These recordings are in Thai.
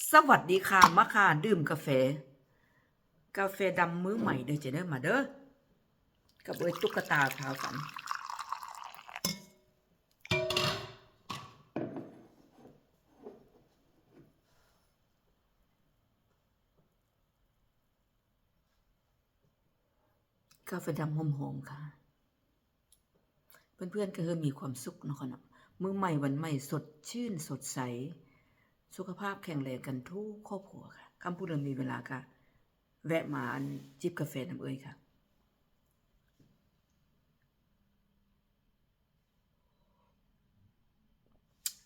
สวัสดีค่ะมาค่ะดื่มกาแฟดำมื้อใหม่เด้อเจเด้อมาเด้อกับเอ้ยตุ๊กตาพาฝันกาแฟดำหอมๆค่ะเพื่อนๆก็มีความสุขเนาะค่ะเนาะมื้อใหม่วันใหม่สดชื่นสดใสสุขภาพแข็งแรงกันทุกครอบครัวค่ะคำพูดเรามีเวลาค่ะแวะมาจิบกาแฟน้ำเอ้ยค่ะ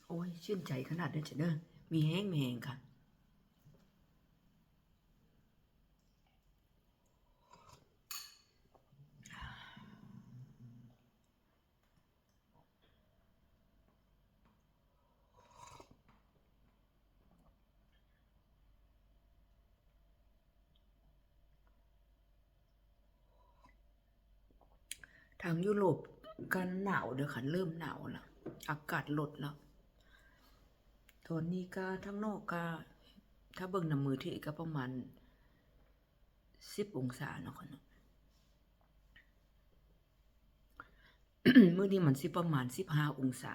โอ้ยชื่นใจขนาดเด้อเจเด้อมีแห้งค่ะทางยุโรปกันหนาวเด้อค่ะเริ่มหนาวแล้วอากาศลดแล้ว ตอนนี้ก็ทั้งนอกก็ถ้าเบิ่งน้ำมือที่ก็ประมาณ10 องศาเนาะค่ะเนาะ มื้อนี้มันสิประมาณ15 องศา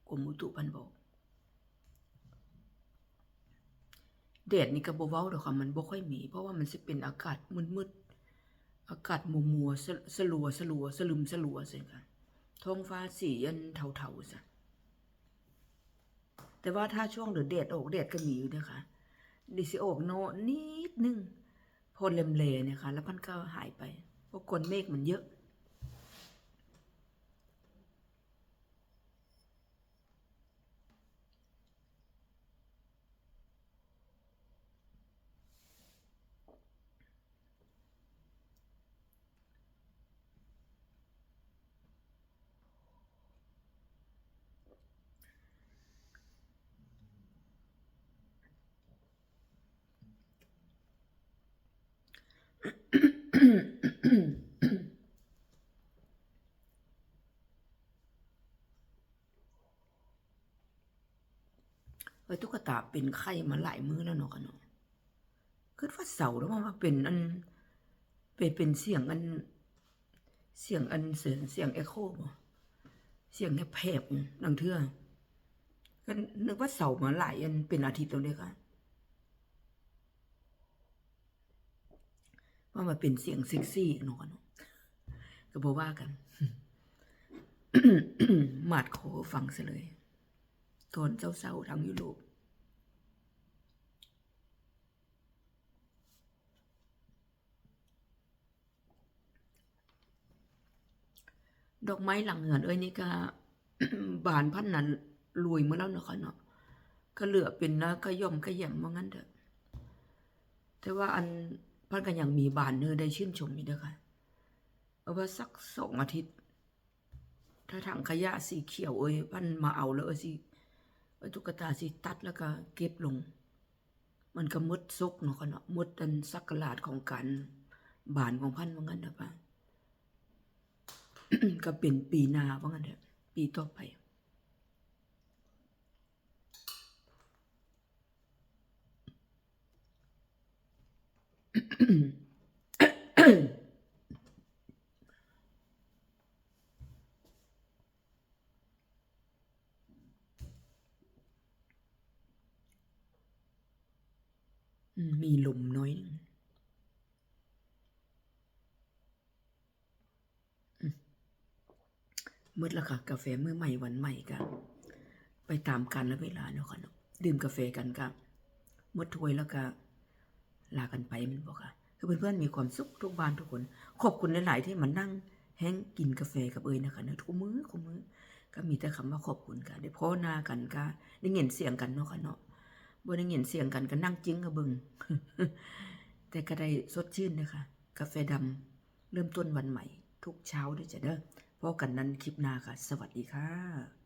กรมอุตุเพิ่นบอกแดดนี่ก็บ่เว้าดอกค่ะมันบ่ค่อยมีเพราะว่ามันสิเป็นอากาศมืดๆอากาศมัวๆสลัวๆสลึมสลัวซั่นค่ะท้องฟ้าสีอันเทาๆซะแต่ว่าถ้าช่วงเดือดแดดออกแดดก็มีอยู่เด้อค่ะดิสิออกเนาะนิดนึงพอแลๆเนี่ยค่ะแล้วมันก็หายไปเพราะก้อนเมฆมันเยอะ เฮ้ยตุ๊กตาเป็นไข้มาหลายมื้อแล้วเนาะค่ะเนาะคิดว่าเสาร์แล้วว่าเป็นอันเป็นเสียงเสียง echo บ่เสียงแหบๆดังเทื่อก็นึกว่าเสาร์มาหลายอันเป็นอาทิตย์แล้วเด้อค่ะว่ามันเป็นเสียงเซ็กซี่เนาะค่ะเนาะก็บ่ว่ากันหมาดคอฟังซะเลยตอนเช้าๆทางยุโรปดอกไม้หลังเหือนเอ้ยนี่ก็ บานพันนั้นรวยมาแล้วเนาะค่ะเนาะก็เหลือเป็นนะก็ย่อมก็แย่มว่างั้นเถอะแต่ว่าอันพันก็ยังมีบานเนอได้ชื่นชมอยู่เด้อค่ะเอาว่าสัก2 อาทิตย์ถ้าถังขยะสีเขียวเอ้ยพันมาเอาแล้วสิตุ๊กตาสิตัดแล้วก็เก็บลงมันก็หมดซกเนาะค่ะเนาะหมดอันสักกะลาดของการบานของพันว่างั้นเถอะป่ะ ก็เป็นปีหน้าว่างั้นเถอะปีต่อไปมีลมน้อยนึงมืดแล้วค่ะกาแฟมื้อใหม่วันใหม่ก็ไปตามกาลเวลาเนาะค่ะเนาะดื่มกาแฟกันก็หมดถ้วยแล้วก็ลากันไปแม่นบ่ค่ะคือเพื่อนๆมีความสุขทุกบ้านทุกคนขอบคุณหลายๆที่มานั่งแฮงกินกาแฟกับเอยนะคะเนาะทุกมื้อก็มีแต่คำว่าขอบคุณค่ะได้พ้อหน้ากันก็ได้ยินเสียงกันเนาะค่ะเนาะบ่ได้ยินเสียงกันก็นั่งจิ้งกะเบิ่ง แต่ก็ได้สดชื่นนะคะกาแฟดำเริ่มต้นวันใหม่ทุกเช้าด้วยจ้ะเด้อพบกันนั้นคลิปหน้าค่ะสวัสดีค่ะ